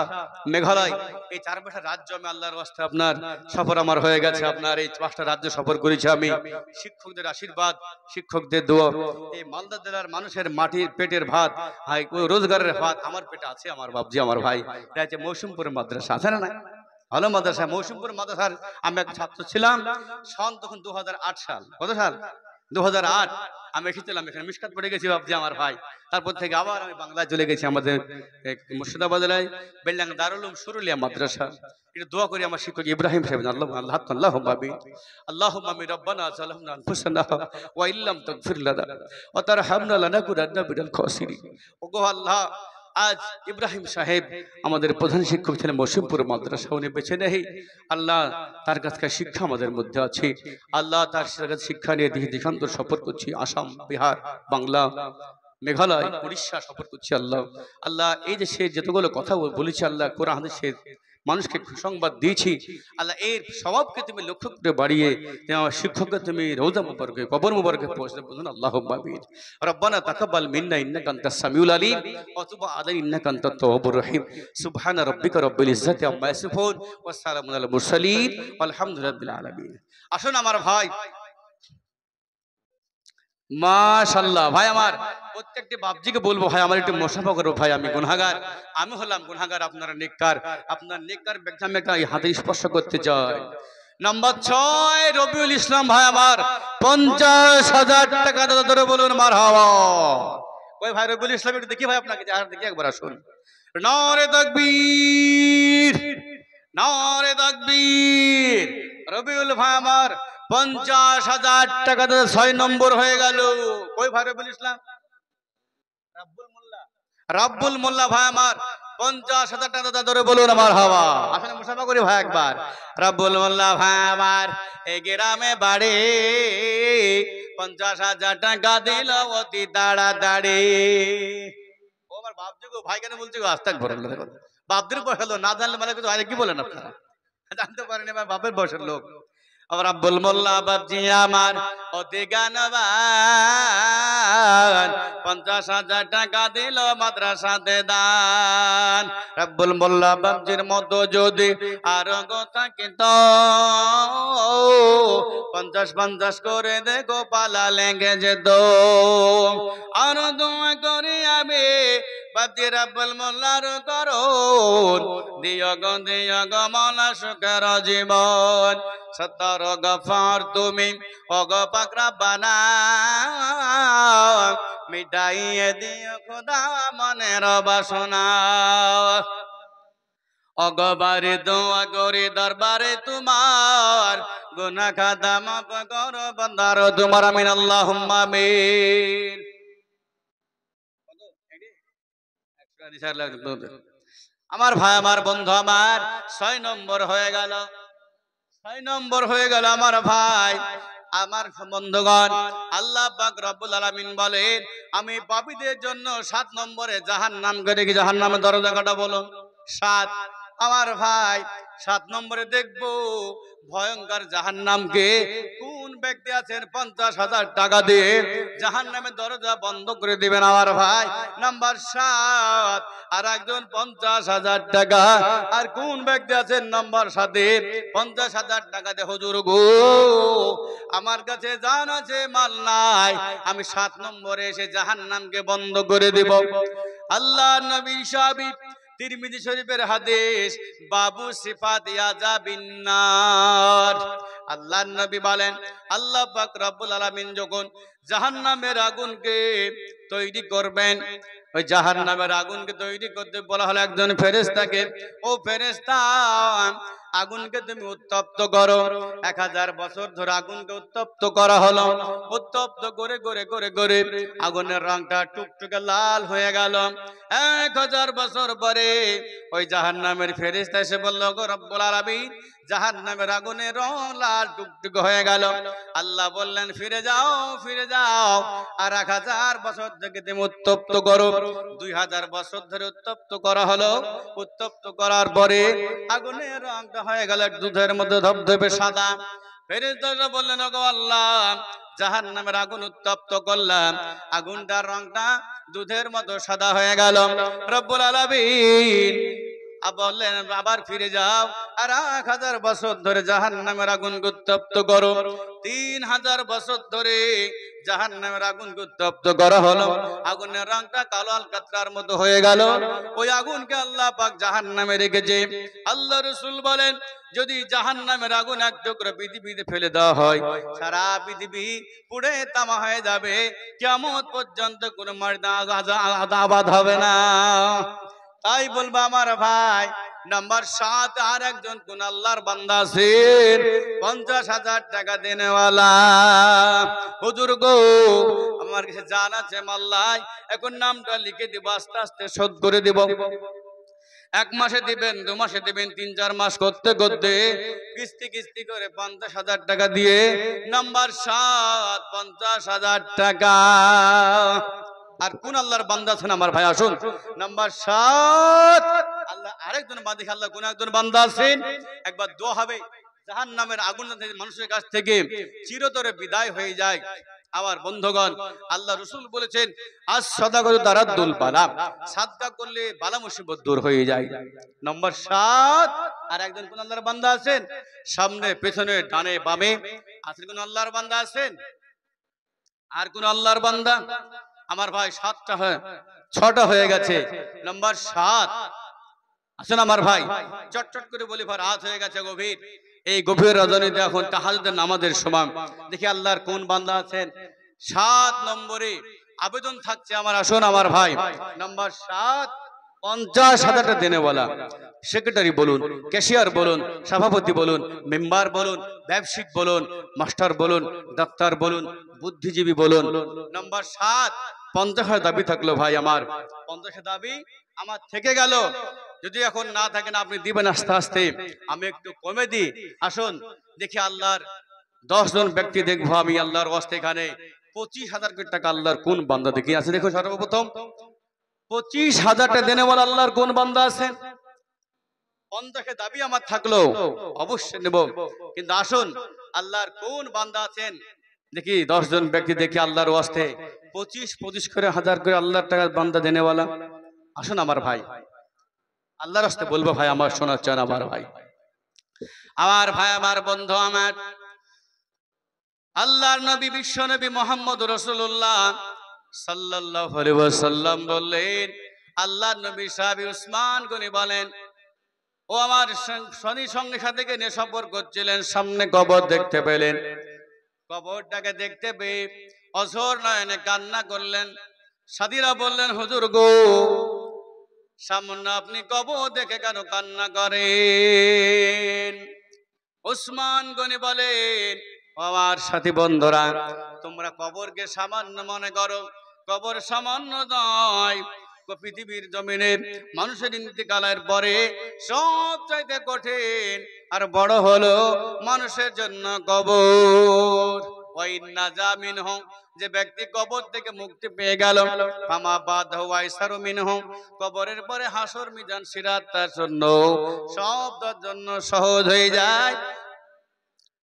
মেঘালয় এই 4-5টা রাজ্য আমি আল্লাহর ওয়াস্তে আপনার সফর আমার হয়ে গেছে আপনার এই 5টা রাজ্য সফর করেছি আমি শিক্ষকদের আশীর্বাদ শিক্ষকদের দোয়া এই মালদা জেলার মানুষের মাটির পেটের ভাত ভাই রোজগারের ভাত আমার পেটে আছে আমার বাপজি আমার ভাই এটা হচ্ছে মৌসুমপুর মাদ্রাসা আছে না ভালো মাদ্রাসা মৌসুমপুর মাদ্রাসার আমি এক ছাত্র ছিলাম সন তখন 2008 সাল কত সাল 2008 আমি এসেছিলাম এখানে মিশকাত পড়ে গেছি বাপজি আমার ভাই তারপর থেকে আবার আমি বাংলায় চলে গেছি আমাদের মুর্শিদাবাদ জেলায় বেলডাঙ্গা দারুল উলুম শুরুলিয়া মাদ্রাসা এটা দোয়া করি আমার শিক্ষক ইব্রাহিম সাহেব আল্লাহুম্মা আমিন আল্লাহুম্মা আমিন রব্বানা যালামনা আনফুসানা ওয়া ইল্লাম তাগফির লানা ওয়া তারহামনা লানাকুনান্না মিনাল খাসিরিন ওগো আল্লাহ আজ ইব্রাহিম সাহেব আমাদের প্রধান শিক্ষক ছিলেন মৌসুমপুর মাদ্রাসা উনি বেছে নেই আল্লাহ তার কাছে শিক্ষা আমাদের মধ্যে আছে আল্লাহ তার কাছে শিক্ষা নিয়ে দিকে দিশান্তর সফর করছি আসাম বিহার বাংলা মেঘালয় উড়িষ্যা সফর করছি আল্লাহ আল্লাহ এই যে সে যতগুলো কথা বলেছে আল্লাহ কোরআন হাদিসে মানুষকে সংবাদ দিয়েছি আল্লাহ এর স্বভাবকে তুমি লক্ষ্য করে বাড়িয়ে আমার শিক্ষককে তুমি রওজা মুবারকে কবর মুবারকে পৌঁছে বলুন আল্লাহুম্মা আমিন রব্বানা তাকাব্বাল মিন্না ইন্নাকা আনতাস সামিউল আলিম ওয়া তুব আলাইনা ইন্নাকা আনতাত তাওয়াবুর রহিম সুবহানা রাব্বিকা রাব্বিল ইজ্জাতি আম্মা ইয়াসিফুন ওয়া সালামুন আলাল মুরসালিন আলহামদুলিল্লাহি আলামিন আসুন আমার ভাই মাশাআল্লাহ ভাই আমার প্রত্যেকটি বাপজিকে বলবো ভাই আমার একটু মুসাফা করবো ভাই আমি গুনাহগার আমি হলাম গুনাহগার আপনারা নেককার আপনার নেককার ব্যক্তি আমি একটা হাতে স্পর্শ করতে চাই নম্বর 6 রবিউল ইসলাম ভাই আমার 50,000 টাকা ধরে বলুন মারহাবা। ওই ভাই রবিউল ইসলাম একটু দেখি ভাই আপনাকে দেখি একবার আসুন। নারে তাকবীর, নারে তাকবীর। রবিউল ভাই আমার 50,000 টাকা 6 নম্বর হয়ে গেল। কই ভাই রবিউল ইসলাম? রাব্বুল মোল্লা, রাব্বুল মোল্লা ভাই আমার 50,000 টাকা ধরে বলুন আমার হাওয়া। আসলে মুসাফা করি ভাই একবার। রাব্বুল মোল্লা ভাই আমার এই গ্রামে বাড়ি, 50,000 টাকা দিল অতি তাড়াতাড়ি। ও আমার বাপ যুগো ভাই কেন বলছি গো? আস্তাগফিরুল্লাহ। বাপদের বয়স হলো, না জানলে মানে কিছু কি বলেন আপনারা? জানতে পারেন এবার বাপের বয়সের লোক। আবার রাব্বুল মোল্লা বাপজি আমার অতি জ্ঞানবান, 50,000 টাকা দিল মাদ্রাসাতে দান। রাব্বুল মোল্লা বাপজির মতো যদি আর গো থাকিত, 50-50 করে দেখো পালা লেগে যেত। আর দোয়া করি আমি বাপজি রাব্বুল মোল্লার করুন, দিয় গো মৌলা সুখের জীবন। সত্তর গফার তুমি ওগো পাক রব্বানা, মিটাইয়ে দিও খোদা মনের বাসনা। অগবারে দোয়া করি দরবারে তোমার, গুনাহ খাতা মাফ করো বান্দার তোমার। আমিন আল্লাহুম্মা আমিন। আমার ভাই আমার বন্ধু আমার 6 নম্বর হয়ে গেল, 6 নম্বর হয়ে গেল আমার ভাই আমার বন্ধুগণ। আল্লাহ পাক রব্বুল আলামিন বলেন আমি পাপীদের জন্য 7 নম্বরে জাহান্নাম করে কি জাহান্নামের দরজা কাটা বলো 7। আমার ভাই 7 নম্বরে দেখবো ভয়ঙ্কর জাহান্নামকে কোন ব্যক্তি আছেন 50,000 টাকা দিয়ে জাহান্নামের দরজা বন্ধ করে দিবেন আমার ভাই। নাম্বার 7 আর একজন 50,000 টাকা। আর কোন ব্যক্তি আছেন নাম্বার 7 50,000 টাকা দিয়ে হুজুর গো আমার কাছে জান আছে মাল নাই, আমি 7 নম্বরে এসে জাহান্নামকে বন্ধ করে দেব। আল্লাহ নবী সাহাবী তিরমিজি শরীফের হাদিস বাবু সিফাত ইয়াজাবিন নার। আল্লাহর নবী বলেন আল্লাহ পাক রব্বুল আলামিন যখন জাহান্নামের আগুনকে তৈরি করবেন, ওই জাহান্নামের আগুনকে তৈরি করতে বলা হলো একজন ফেরেশতাকে, ও ফেরেশতা আগুনকে তুমি উত্তপ্ত করো। 1000 বছর ধরে আগুনকে উত্তপ্ত করা হলো। উত্তপ্ত করে করে করে করে আগুনের রংটা টুকটুকে লাল হয়ে গেল। 1000 বছর পরে ওই জাহান্নামের ফেরেশতা এসে বলল গো রব্বুল আলামিন জাহান্নামের আগুনের রং লাল টুকটুকে হয়ে গেল। আল্লাহ বললেন ফিরে যাও ফিরে যাও, আর 1000 বছর থেকে তুমি উত্তপ্ত করো। 2000 বছর ধরে উত্তপ্ত করা হলো। উত্তপ্ত করার পরে আগুনের রংটা হয়ে গেল দুধের মধ্যে ধবধবে সাদা। ফেরেশতারা বললেন ওগো আল্লাহ জাহান্নামের আগুন উত্তপ্ত করলাম, আগুনটার রংটা দুধের মতো সাদা হয়ে গেল। রব্বুল আলামিন বললেন আবার ফিরে যাও, আর 1000 বছর ধরে জাহান্নামের আগুন উত্তপ্ত করো। 3000 বছর ধরে জাহান্নামের আগুন উত্তপ্ত করা হলো। আগুনের রংটা কালো আলকাতরার মতো হয়ে গেল। ওই আগুনকে আল্লাহ পাক জাহান্নামে রেখেছে। আল্লাহ রাসূল বলেন যদি জাহান্নামের আগুন এক টুকরো পৃথিবীতে ফেলে দেওয়া হয়, সারা পৃথিবী পুড়ে তামা হয়ে যাবে, কিয়ামত পর্যন্ত কোনো মর্দা আবাদ হবে না। তাই বলবো আমার ভাই নাম্বার 7 আর একজন কোন আল্লাহর বান্দা আছেন 50,000 টাকা দেনেওয়ালা। হুজুর গো আমার কাছে জান আছে মাল্লাই, এখন নামটা লিখে দিব, আস্তে আস্তে শোধ করে দিব। 1 মাসে দিবেন, 2 মাসে দিবেন, 3-4 মাস করতে করতে কিস্তি কিস্তি করে 50,000 টাকা দিয়ে নাম্বার 7 50,000 টাকা। আর কোন আল্লাহর বান্দা আছেন আমার ভাই আসুন নাম্বার 7 আল্লাহ আরেকজন বান্দা, আল্লাহ কোন একজন বান্দা আছেন একবার দোয়া হবে জাহান্নামের আগুন মানুষের কাছ থেকে চিরতরে বিদায় হয়ে যায়। আমার বন্ধুগণ আল্লাহ রাসূল বলেছেন আজ সাদাকাতু তারাদ্দুল বালা, সাদকা করলে বালা মুসিবত দূর হয়ে যায়। নাম্বার 7 আর একজন কোন আল্লাহর বান্দা আছেন সামনে পেছনে ডানে বামে আছেন কোন আল্লাহর বান্দা আছেন? আর কোন আল্লাহর বান্দা? আমার ভাই 7টা হয় 6টা হয়ে গেছে। নাম্বার 7 আসুন আমার ভাই, চটচট করে বলি ভাই, রাত হয়ে গেছে গভীর। এই গভীর রজনীতে এখন তাহাজ্জুদের নামাজের সময়। দেখি আল্লাহর কোন বান্দা আছেন 7 নম্বরে আবেদন থাকছে আমার। আসুন আমার ভাই, নাম্বার 7, 50,000 টাকা দেনে বলা। সেক্রেটারি বলুন, ক্যাশিয়ার বলুন, সভাপতি বলুন, মেম্বার বলুন, ব্যবসায়িক বলুন, মাস্টার বলুন, ডাক্তার বলুন, বুদ্ধিজীবী বলুন। নাম্বার 7, 50,000 দাবি থাকলো ভাই আমার। 50,000 দাবি আমার থেকে গেল। যদি এখন না থাকেন আপনি দিবেন আস্তে আস্তে, আমি একটু কমে দিই। আসুন দেখি আল্লাহর 10 জন ব্যক্তি দেখবো আমি আল্লাহর ওয়াস্তে এখানে। 25,000 টাকা আল্লাহর কোন বান্দা দেখি আছে? দেখো সর্বপ্রথম 25,000 টাকা দেনে বলে আল্লাহর কোন বান্দা আছেন? 50 দাবি আমার থাকলো, অবশ্যই নেব। কিন্তু আসুন আল্লাহর কোন বান্দা আছেন দেখি। 10 জন ব্যক্তি দেখি আল্লাহর ওয়াস্তে 25 করে 1000 করে আল্লাহর টাকা বান্দা দেনেওয়ালা। আসুন আমার ভাই, আল্লাহর রাস্তে বলবো ভাই, আমার শোনার চান আমার ভাই, আমার ভাই, আমার বন্ধু, আমার আল্লাহর নবী বিশ্ব নবী মোহাম্মদ রাসূলুল্লাহ সাল্লাল্লাহু আলাইহি ওয়াসাল্লাম বললেন, আল্লাহর নবী সাহাবী উসমান গনি বলেন, ও আমার শনি সঙ্গে সাথে গিয়ে সফর করছিলেন, সামনে কবর দেখতে পেলেন। কবরটাকে দেখতে পেয়ে অঝোর নয়নে কান্না করলেন। সাথীরা বললেন, হুজুর গো, সামনে আপনি কবর দেখে কেন কান্না করেন? উসমান গনি বলেন, আমার সাথী বন্ধুরা, তোমরা কবরকে সামান্য মনে করো। কবর সামান্য নয়, পৃথিবীর জমিনের মানুষের ইন্তেকালের পরে সবচাইতে কঠিন আর বড় হলো মানুষের জন্য কবর। ওই নাজা মিনহু, যে ব্যক্তি কবর থেকে মুক্তি পেয়ে গেল, ফামা বাদাহু আইসারু মিনহু, কবরের পরে হাসর মিজান সিরাত তার জন্য সবটার জন্য সহজ হয়ে যায়।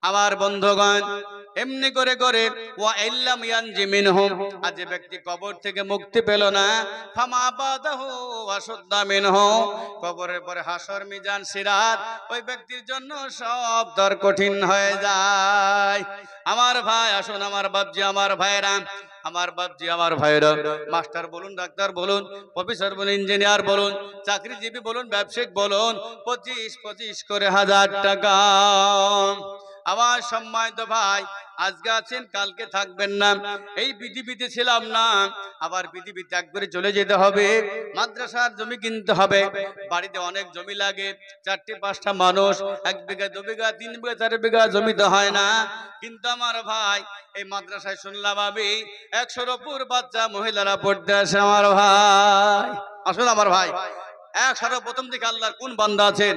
আমার বন্ধুগণ, এমনি করে করে ওয়া ইল্লাম ইয়ানজি মিনহুম, আর যে ব্যক্তি কবর থেকে মুক্তি পেল না, ফামা বাদাহু আশুদ্দা মিনহু, কবরের পরে হাসর মিজান সিরাত ওই ব্যক্তির জন্য সব দর কঠিন হয়ে যায়। আমার ভাই আসুন, আমার বাপজি, আমার ভাইরা, আমার বাপজি, আমার ভাইরা, মাস্টার বলুন, ডাক্তার বলুন, প্রফেসর বলুন, ইঞ্জিনিয়ার বলুন, চাকরিজীবী বলুন, ব্যবসায়িক বলুন, 25 করে 1000 টাকা। আমার সম্মানিত ভাই, আজকে আছেন, কালকে থাকবেন না। এই পৃথিবীতে ছিলাম না, আবার পৃথিবী ত্যাগ করে চলে যেতে হবে। মাদ্রাসার জমি কিনতে হবে, বাড়িতে অনেক জমি লাগে, 4-5টা মানুষ, 1 বিঘা 2 বিঘা 3 বিঘা 4 বিঘা জমিতে হয় না। কিন্তু আমার ভাই, এই মাদ্রাসায় শুনলাম আমি 100-র উপর বাচ্চা মহিলারা পড়তে আসে আমার ভাই। আসলে আমার ভাই, 100 প্রথম দিকে আল্লাহর কোন বান্দা আছেন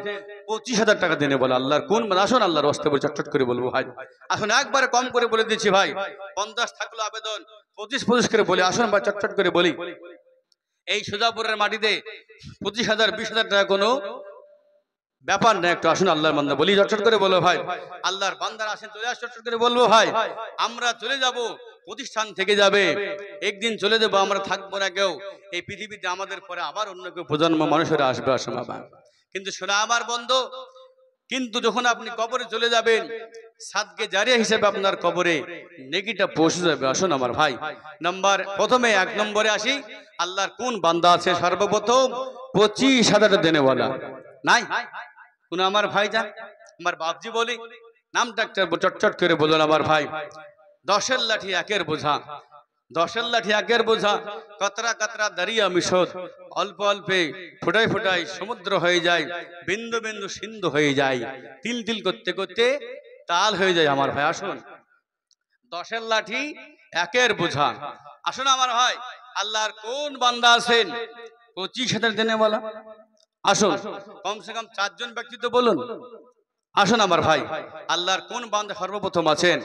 25,000 টাকা দেনে বলে আল্লাহর কোন বান্দা? আসুন আল্লাহর রাস্তায় বলে চটচট করে বলবো ভাই। আসুন একবারে কম করে বলে দিচ্ছি ভাই, 50 থাকলো আবেদন, 25 করে বলি। আসুন ভাই চটচট করে বলি। এই সুজাপুরের মাটিতে 25,000 20,000 টাকা কোনো ব্যাপার না। একটু আসুন আল্লাহর বান্দা বলি, চটচট করে বলো ভাই। আল্লাহর বান্দারা আসেন, চলে আস, চটচট করে বলবো ভাই। আমরা চলে যাব, প্রতিষ্ঠান থেকে যাবে, একদিন চলে যাবো, আমরা থাকবো না কেউ এই পৃথিবীতে। আমাদের পরে আবার অন্য কেউ প্রজন্ম মানুষেরা আসবে, আসুন বাবা। কিন্তু শোনা আমার বন্ধু, কিন্তু যখন আপনি কবরে চলে যাবেন, সাদকে জারিয়া হিসেবে আপনার কবরে নেকিটা পৌঁছে যাবে। আসুন আমার ভাই, প্রথমে 1 নম্বরে আসি, আল্লাহর কোন বান্দা আছে সর্বপ্রথম 25,000 দেনেওয়ালা? নাই কোন আমার ভাই যান, আমার বাপজি বলি, নামটা একটা চটচট করে বলুন আমার ভাই। 10-এর লাঠি 1-এর বোঝা, 10-এর লাঠি 1-এর বোঝা, কতরা কতরা দরিয়া মিশত, অল্প অল্পে ফুটাই ফুটাই সমুদ্র হয়ে যায়, বিন্দু বিন্দু সিন্ধু হয়ে যায়, তিল তিল করতে করতে তাল হয়ে যায় আমার ভাই। আসুন 10-এর লাঠি 1-এর বোঝা। আসুন আমার ভাই, আল্লাহর কোন বান্দা আছেন 25,000 দেনেওয়ালা? আসুন কমসে কম 4 জন ব্যক্তি তো বলুন। আসুন আমার ভাই, আল্লাহর কোন বান্দা সর্বপ্রথম আছেন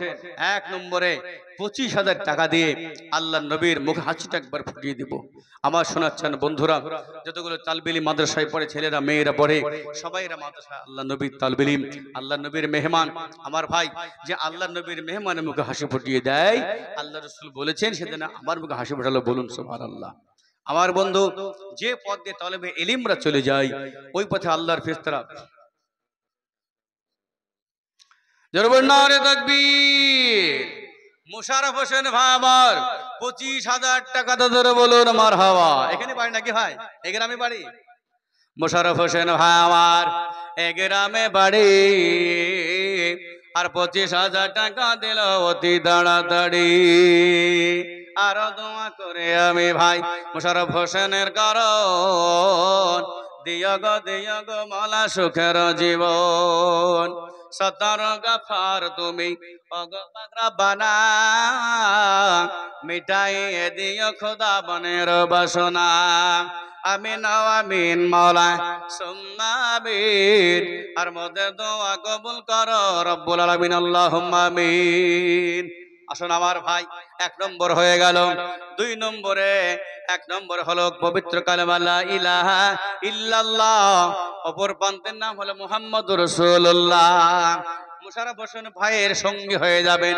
1 নম্বরে 25,000 টাকা দিয়ে আল্লাহর নবীর মুখে হাসিটা একবার ফুটিয়ে দিব। আমার শোনাচ্ছেন বন্ধুরা, যতগুলো তালবিলি মাদ্রাসায় পড়ে, ছেলেরা মেয়েরা পড়ে, সবাইরা মাদ্রাসা আল্লাহ নবীর তালবিলি, আল্লাহ নবীর মেহমান। আমার ভাই, যে আল্লাহ নবীর মেহমানের মুখে হাসি ফুটিয়ে দেয়, আল্লাহ রাসূল বলেছেন সেদিন আমার মুখে হাসি ফোটালো, বলুন সুবহানাল্লাহ। আমার বন্ধু, যে পথ দিয়ে তলবে ইলমরা চলে যায়, ওই পথে আল্লাহর ফেরেশতারা মুশারফ হোসেন ভাই আমার 25,000 টাকা তো ধরে বলুন মারহাবা। এখানে বাড়ি নাকি ভাই? এখানে আমি বাড়ি। মোশাররফ হোসেন ভাই আমার এ গ্রামে বাড়ি, আর 25,000 টাকা দিল অতি তাড়াতাড়ি। আরো দোয়া করে আমি ভাই মোশাররফ হোসেনের কারণ, দিও গো মালা সুখের জীবন। সত্তার গাফার তুমি ওগো পাক রব্বানা, মিটাইয়ে দিও খোদা বনের বাসনা। আমিন আমিন মাওলা সুম্মা আমিন। আর মোদের দোয়া কবুল করো রব্বুল আলামিন, আল্লাহুম্মা আমিন। আসুন আমার ভাই 1 নম্বর হয়ে গেল। 2 নম্বরে 1 নম্বর হলো পবিত্র কালেমা লা ইলাহা ইল্লাল্লাহ, অপর পান্তের নাম হলো মুহাম্মদুর রাসূলুল্লাহ। মোশাররফ হোসেন ভাইয়ের সঙ্গী হয়ে যাবেন।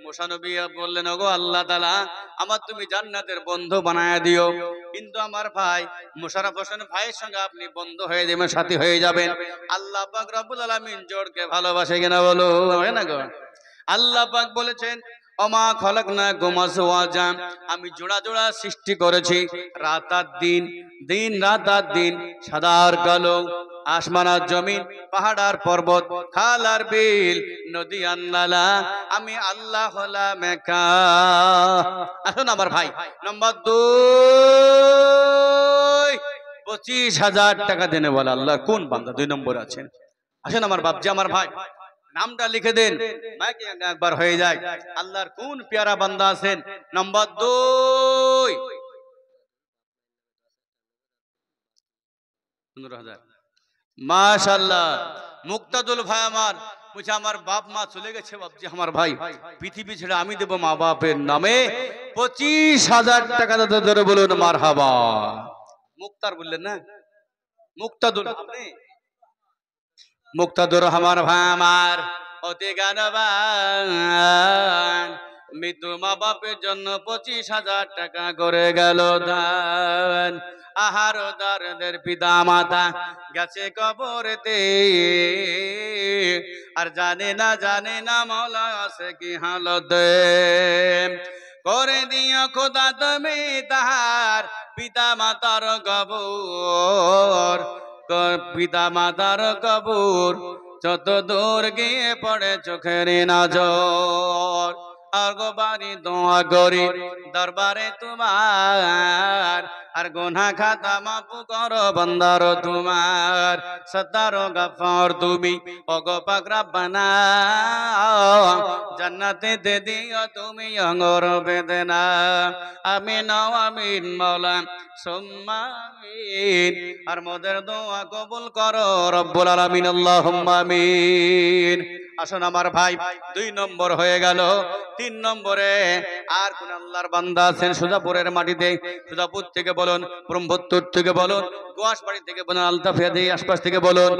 মুসা নবী বললেন, ওগো আল্লাহ তাআলা আমার তুমি জান্নাতের বন্ধু বানায় দিও। কিন্তু আমার ভাই মোশাররফ হোসেন ভাইয়ের সঙ্গে আপনি বন্ধু হয়ে যাবেন, সাথী হয়ে যাবেন। আল্লাহ পাক রব্বুল আলামিন জোরকে ভালোবাসে কিনা বলো, হয় না গো? আল্লাহ পাক বলেছেন, ওমা খলাকনাকুম আজওয়াজা, আমি জোড়া জোড়া সৃষ্টি করেছি, রাত আর দিন, দিন রাত আর দিন, সাদা আর কালো, আসমান আর জমিন, পাহাড় আর পর্বত, খাল আর বিল, নদী আর নালা, আমি আল্লাহ হলাম একা। আসুন আমার ভাই নম্বর 2, 25,000 টাকা দেনে বলে আল্লাহ কোন বান্দা 2 নম্বরে আছেন। আসুন আমার বাপজি আমার ভাই নামটা লিখে দেন, মাইকে একবার হয়ে যায়। আল্লাহর কোন পেয়ারা বান্দা আছেন নম্বর 2। মাশাআল্লাহ মুক্তাদুল ভাই আমার বলছে, আমার বাপ মা চলে গেছে বাপজি আমার ভাই, পৃথিবী ছেড়ে আমি দেব মা বাপের নামে 25,000 টাকা ধরে বলুন মারহাবা। মুক্তার বললেন না, মুক্তাদুল, আপনি মুক্তাদুর আমার ভাই আমার অতি জ্ঞানবান, মৃত্যু মা বাপের জন্য 25,000 টাকা করে গেল দান। আহার দারদের পিতা মাতা গেছে কবরেতে, আর জানে না মওলা আছে কি হালতে। করে দিও খোদা তুমি তাহার পিতা মাতার কবর, পিতা মাতার কবর যত দূর গিয়ে পড়ে চোখের নজর। আর গো বাড়ি দোয়া করি দরবারে তোমার, আর গুনাহ খাতা মাফ করো বান্দার তোমার। সত্তার গফর তুমি ওগো পাক রব্বানা, জান্নাতে দে দিও তুমি অঙ্গর বেদনা। আমিন আমিন মাওলা সুম্মা আমিন। আর মোদের দোয়া কবুল করো রব্বুল আলামিন, আল্লাহুম্মা আমিন। আসুন আমার ভাই 2 নম্বর হয়ে গেল। 3 নম্বরে আর কোন আল্লাহর বান্দা আছেন সুজাপুরের মাটিতে? সুজাপুর থেকে বলুন, ব্রহ্মপুত্র থেকে বলুন, গোয়াসবাড়ি থেকে বলুন, আলতাফিয়াদি আশপাশ থেকে বলুন,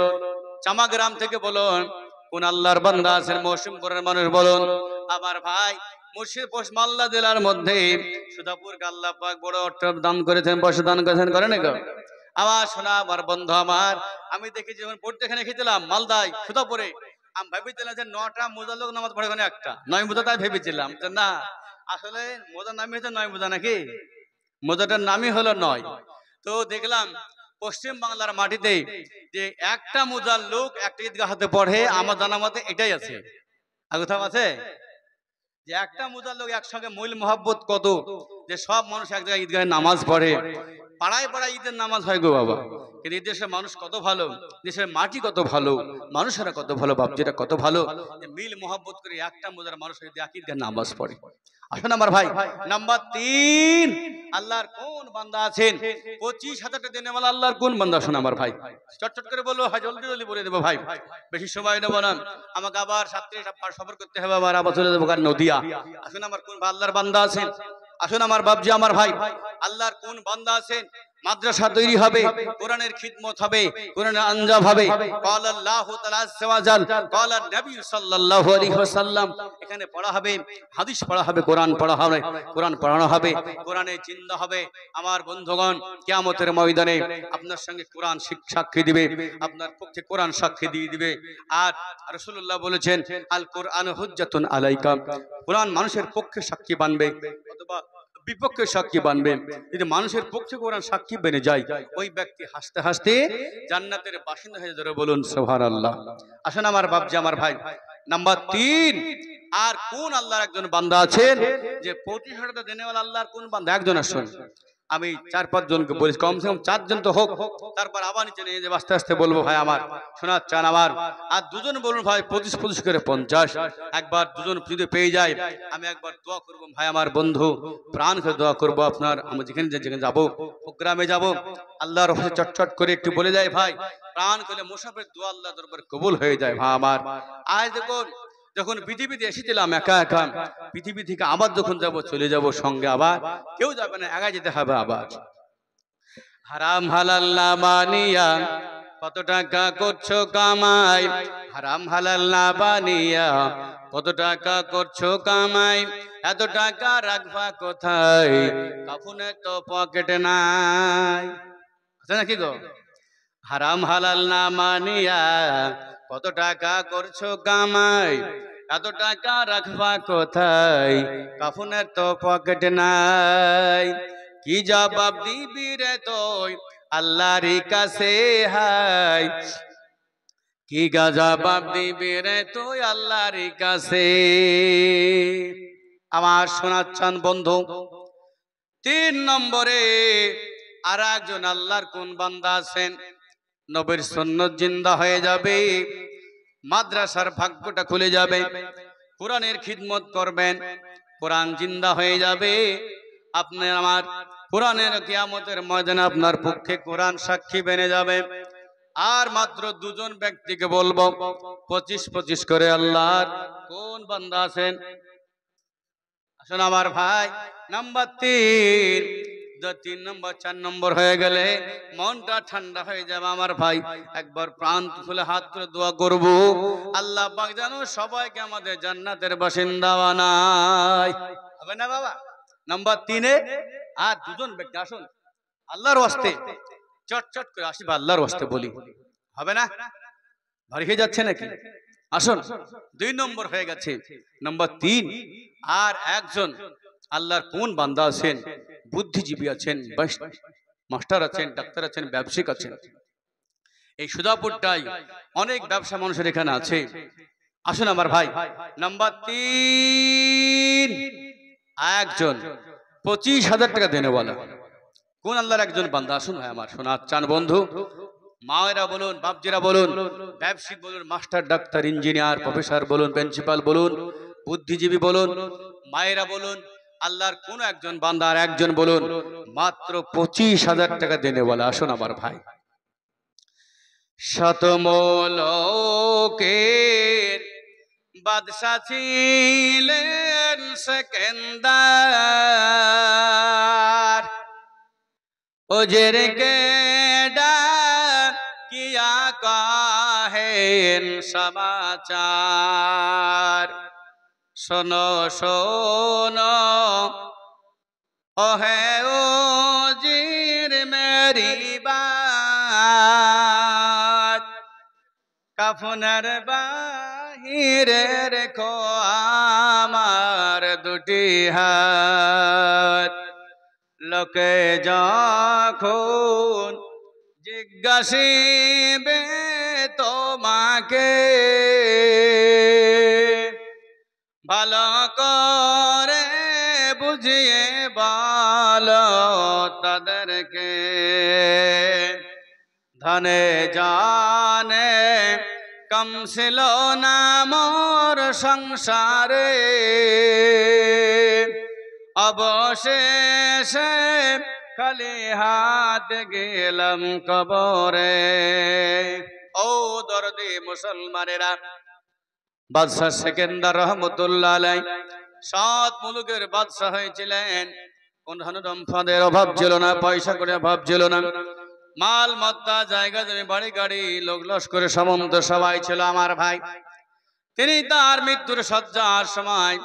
চামাগ্রাম থেকে বলুন, কোন আল্লাহর বান্দা আছেন মৌসুমপুরের মানুষ বলুন। আমার ভাই মুর্শিদপুর মালদা জেলার মধ্যে সুজাপুর আল্লাহ পাক বড় অর্থ দান করেছেন, পয়সা দান করেছেন, করেন না? আমার শোনা আমার বন্ধু আমার, আমি দেখি যখন পড়তে এখানে খেয়েছিলাম মালদায় সুজাপুরে, আমি ভেবেছিলাম যে 9টা মোজার লোক নামাজ পড়ে, 1টা 9 মোজা, তাই ভেবেছিলাম যে না, আসলে মোজার নামই হচ্ছে 9 মোজা নাকি, মোজাটার নামই হলো 9। তো দেখলাম পশ্চিম বাংলার মাটিতে যে 1টা মোজার লোক একটা ঈদগাহ হাতে পড়ে, আমার জানা মতে এটাই আছে। আর কোথাও আছে যে 1টা মোজার লোক একসঙ্গে মইল মহব্বত কত, যে সব মানুষ এক জায়গায় ঈদগাহে নামাজ পড়ে, পাড়ায় পাড়ায় ঈদের নামাজ হয় গো বাবা। কিন্তু এই দেশের মানুষ কত ভালো, দেশের মাটি কত ভালো, মানুষেরা কত ভালো, বাপজিরা কত ভালো, মিল মহব্বত করে 1টা মোজার মানুষ ঈদগাহে নামাজ পড়ে। আসুন আমার ভাই নাম্বার 3, আল্লাহর কোন বান্দা আছেন 25,000 টাকা দেনে वाला আল্লাহর কোন বান্দা? আসুন আমার ভাই চটচট করে বলবো, হয় জলদি জলদি বলে দেবো ভাই, বেশি সময় নেব না, আমাকে আবার সাথে সফর করতে হবে, আবার চলে যাবো নদিয়া। আসুন আমার কোন আল্লাহর বান্দা আছেন? আসুন আমার বাপজি আমার ভাই, আল্লাহর কোন বান্দা আছেন মাদ্রাসা তৈরি হবে, কোরআনের খিদমত হবে, কোরআনের আঞ্জাব হবে, ক্বালা আল্লাহু তাআলা আযজা ওয়া জাল, ক্বালা নবী সাল্লাল্লাহু আলাইহি ওয়াসাল্লাম, এখানে পড়া হবে, হাদিস পড়া হবে, কোরআন পড়া হবে, কোরআন পড়ানো হবে, কোরআনে জিন্দা হবে। আমার বন্ধুগণ কিয়ামতের ময়দানে আপনার সঙ্গে কোরআন সাক্ষী দিবে, আপনার পক্ষে কোরআন সাক্ষী দিয়ে দিবে। আর রাসূলুল্লাহ বলেছেন আল কোরআন হুজ্জাতুন আলাইকা, কোরআন মানুষের পক্ষে সাক্ষী বানবে, অথবা বিপক্ষে সাক্ষী বানবে। যদি মানুষের পক্ষে কোরআন সাক্ষী বেনে যায়, ওই ব্যক্তি হাসতে হাসতে জান্নাতের বাসিন্দা হয়ে যাবে। বলুন সুবহানাল্লাহ। আসেন আমার বাপজি, আমার ভাই, নাম্বার 3, আর কোন আল্লাহর একজন বান্দা আছেন যে প্রতিশোধ দেনেওয়ালা আল্লাহর কোন বান্দা? একজন আসুন, আমি 4-5 জনকে বলেছি, কমসে কম 4 জন তো হোক। তারপর আবার নিচে নিয়ে যে আস্তে আস্তে বলবো ভাই আমার শোনার চান আমার। আর 2 জন বলুন ভাই 25 করে 50। একবার 2 জন যদি পেয়ে যায়, আমি একবার দোয়া করব ভাই আমার বন্ধু, প্রাণ করে দোয়া করব আপনার। আমি যেখানে যেখানে যাবো, প্রোগ্রামে যাব, আল্লাহর রহমতে চটচট করে একটু বলে যায় ভাই, প্রাণ করে মুসাফির দোয়া আল্লাহ দরবারে কবুল হয়ে যায় ভাই আমার। আজ দেখুন, যখন পৃথিবীতে এসেছিলাম একা একা, পৃথিবী থেকে আবার যখন যাব, চলে যাব সঙ্গে আবার কেউ যাবে না, একা যেতে হবে আবার। হারাম হালাল না বানিয়া কত টাকা করছো কামাই, হারাম হালাল না বানিয়া কত টাকা করছো কামাই, এত টাকা রাখবা কোথায়, কাফনে তো পকেটে নাই। আছে নাকি গো? হারাম হালাল না মানিয়া কত টাকা করছো কামাই, এত টাকা রাখবা কোথায়, কাফনের তো পকেট নাই। কি জবাব দিবি রে তুই আল্লাহর কাছে, হাই কি জবাব দিবি রে তুই আল্লাহর কাছে। আমার শোনার চান বন্ধু, 3 নম্বরে আর একজন আল্লাহর কোন বান্দা আছেন, নবীর সুন্নাত জিন্দা হয়ে যাবে, মাদ্রাসার ভাগ্যটা খুলে যাবে, কোরআনের খিদমত করবেন, কোরআন জিন্দা হয়ে যাবে। আপনার আমার কোরআনের কিয়ামতের ময়দানে আপনার পক্ষে কোরআন সাক্ষী বেনে যাবে। আর মাত্র 2 জন ব্যক্তিকে বলবো, 25 করে আল্লাহর কোন বান্দা আছেন? আসুন আমার ভাই, নাম্বার 3, 3 নম্বর 4 নম্বর হয়ে গেলে মনটা ঠান্ডা হয়ে যাবে আমার ভাই। একবার প্রাণ খুলে হাত তুলে দোয়া করব, আল্লাহ পাক যেন সবাইকে আমাদের জান্নাতের বাসিন্দা বানায়। হবে না বাবা? নাম্বার 3-এ আর 2 জন ব্যক্তি আসুন, আল্লাহর ওয়াস্তে চটচট করে আসি, আল্লাহর ওয়াস্তে বলি, হবে না? ভারী হয়ে যাচ্ছে নাকি? আসুন, 2 নম্বর হয়ে গেছে। নাম্বার 3 আর একজন আল্লাহর কোন বান্দা আছেন? বুদ্ধিজীবী আছেন, মাস্টার আছেন, ডাক্তার আছেন, ব্যবসায়িক আছেন। এই সুধাপুরটাই অনেক ব্যবসা মানুষের এখানে আছে। আসুন আমার ভাই, নাম্বার 3 একজন 25,000 টাকা দেনেওয়ালা কোন আল্লাহর একজন বান্দা? আসুন ভাই আমার শোনার চান বন্ধু, মায়েরা বলুন, বাপজিরা বলুন, ব্যবসায়িক বলুন, মাস্টার, ডাক্তার, ইঞ্জিনিয়ার, প্রফেসর বলুন, প্রিন্সিপাল বলুন, বুদ্ধিজীবী বলুন, মায়েরা বলুন, আল্লাহর কোন একজন বান্দা আর একজন বলুন মাত্র 25,000 টাকা দেনেওয়ালা। আসুন আমার ভাই, শতমূলকের বাদশা ছিলেন সেকেন্দার, ওজের কে কিয়া কাহেন সমাচার, শোনো শোনো ওহে ওজির মেরি বাত, কাফনের বাহিরে রেখো আমার 2টি হাত, লোকে যখন জিজ্ঞাসিবে তোমাকে, ভালো করে বুঝিয়ে বলো তাদেরকে, ধনে জানে কম ছিল না মোর সংসারে, অবশেষে খালি হাত গেলাম কবরে। ও দরদি মুসলমানেরা, বাদশাহ সেকেন্দার রহমতুল্লাহ আলাইহি 7 মুলুকের বাদশাহ হয়েছিলেন। কোন ধনসম্পদের অভাব ছিল না, পয়সা করে অভাব ছিল না, মাল মত্তা, জায়গা জমি, বাড়ি গাড়ি, লোক লস্করে সামন্ত সবাই ছিল আমার ভাই। তিনি তার মৃত্যুর শয্যার সময়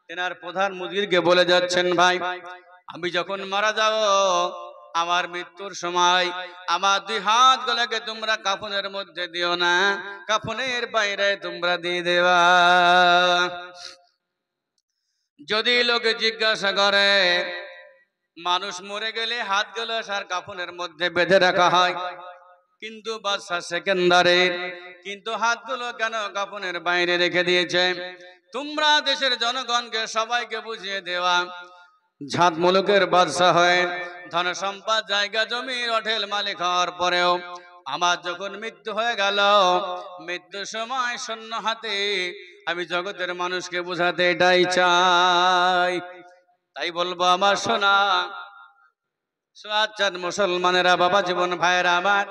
তেনার প্রধান মুদিরকে বলে যাচ্ছেন, ভাই আমি যখন মারা যাব, আমার মৃত্যুর সময় আমার 2 হাত গলাকে তোমরা কাফনের মধ্যে দিও না, কাফনের বাইরে তোমরা দিয়ে দেবা। যদি লোকে জিজ্ঞাসা করে মানুষ মরে গেলে হাতগুলো সার কাফনের মধ্যে বেঁধে রাখা হয়, কিন্তু বাদশা সেকেন্দারের কিন্তু হাতগুলো কেন কাফনের বাইরে রেখে দিয়েছে? তোমরা দেশের জনগণকে সবাইকে বুঝিয়ে দেওয়া, ঝাঁত মুলুকের বাদশা হয়ে ধন সম্পদ জায়গা জমির অঢেল মালিক হওয়ার পরেও আমার যখন মৃত্যু হয়ে গেল, মৃত্যুর সময় শূন্য হাতে আমি জগতের মানুষকে বোঝাতে এটাই চাই। তাই বলবো আমার সোনা সাজ্জাদ মুসলমানেরা, বাবা জীবন ভাইয়েরা আমার,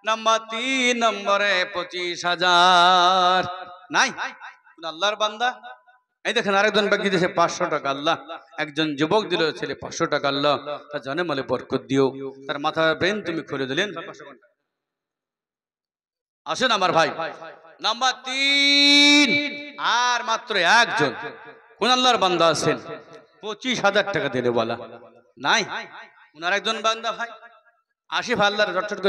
নাম্বার 3 নম্বরে 25,000 নাই আল্লাহর বান্দা। এই দেখেন আরেকজন ব্যক্তি দিয়েছে 500 টাকা। আল্লাহ একজন যুবক দিল ছেলে 500 টাকা। আল্লাহ তার জানে মালে বরকত দিও, তার মাথার ব্রেন তুমি খুলে দিলেন। আসেন আমার ভাই, নাম্বার 3 আর মাত্র একজন কোন আল্লাহর বান্দা আছেন 25,000 টাকা দিলে বলা নাই? উনার একজন বান্দা ভাই আসিফ, আল্লাহর চটচট করে